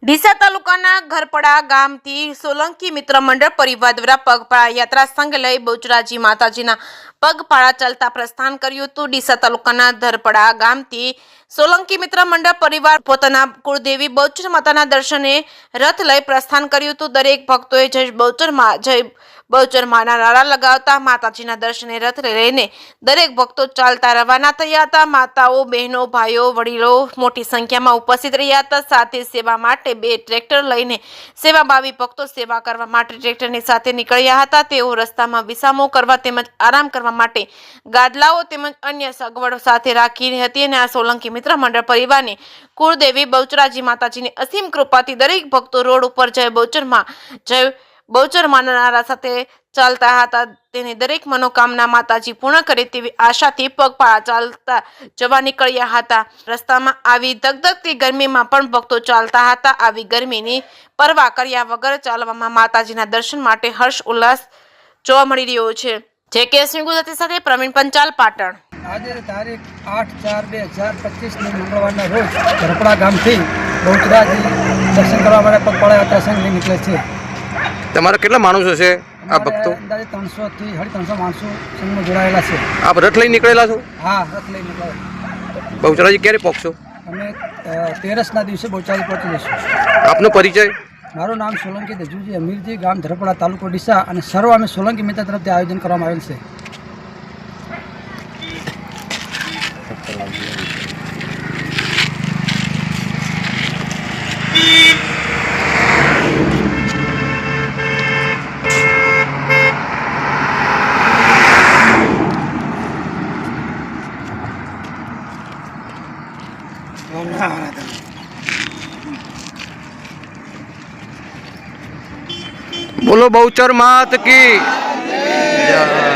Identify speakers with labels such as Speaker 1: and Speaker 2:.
Speaker 1: ડીસા તાલુકાના ઘરપડા ગામથી સોલંકી મિત્ર મંડળ પરિવાર દ્વારા પગપાળા યાત્રા સંઘ લઈ બહુચરાજી માતાજીના પગપાળા ચાલતા પ્રસ્થાન કર્યું હતું। ડીસા તાલુકાના ધરપડા ગામથી સોલંકી મિત્ર મંડળ પરિવાર પોતાના કુળદેવી બહુચર માતાના દર્શને રથ લઈ પ્રસ્થાન કર્યું હતું। દરેક ભક્તોએ જય બહુચર માના નારા લગાવતા માતાજીના દર્શને રથ લઈને દરેક ભક્તો ચાલતા રવાના થયા હતા। માતાઓ, બહેનો, ભાઈઓ, વડીલો મોટી સંખ્યામાં ઉપસ્થિત રહ્યા હતા। સાથે સેવા માટે 2 ટ્રેક્ટર લઈને સેવાભાવી ભક્તો સેવા કરવા માટે ટ્રેક્ટરની સાથે નીકળ્યા હતા। તેઓ રસ્તામાં વિસામો કરવા તેમજ આરામ કરવા માટે ગાદલાઓ તેમજ અન્ય સગવડો સાથે રાખી હતી અને આ સોલંકી મિત્ર મંડળ પરિવારની કુળદેવી બહુચરાજી માતાજીની અસીમ કૃપાથી દરેક ભક્તો રોડ ઉપર જય બહુચર માના નારા સાથે ચાલતા હતા। તેની દરેક મનોકામના માતાજી પૂર્ણ કરે તેવી આશાથી પગપાળા ચાલતા જવા નીકળ્યા હતા। રસ્તામાં આવી ધગધગતી ગરમીમાં પણ ભક્તો ચાલતા હતા। આવી ગરમીની પરવા કર્યા વગર ચાલવામાં માતાજીના દર્શન માટે હર્ષ ઉલ્લાસ જોવા મળી રહ્યો છે। જે કે ગુજરાતી સાથે પ્રવીણ પંચાલ, પાટણ।
Speaker 2: આજે તારીખ 8/4/2025 ની મંગળવારના રોજ ધરપડા ગામથી બહુચરાજી દર્શન કરવા માટે પગપાળા યાત્રા સંઘ નીકળે છે।
Speaker 3: તમારા કેટલા માણસો હશે આ ભક્તો?
Speaker 2: અંદાજે 300 થી 350 માણસો સંઘમાં જોડાયેલા છે।
Speaker 3: આપ રથ લઈને નીકળેલા છો?
Speaker 2: હા, રથ લઈને નીકળ્યા।
Speaker 3: બહુચરાજી ક્યારે પહોંચશો?
Speaker 2: અમે 13ના દિવસે બહુચરાજી પહોંચી જઈશું।
Speaker 3: આપનો પરિચય?
Speaker 2: મારું નામ સોલંકી દજુજી અમીરજી, ગામ ધરપડા, તાલુકો ડીસા અને સર્વ અમે સોલંકી મિત્ર તરફથી આયોજન કરવામાં આવેલ છે।
Speaker 3: બોલો બહુચર માત કી જય।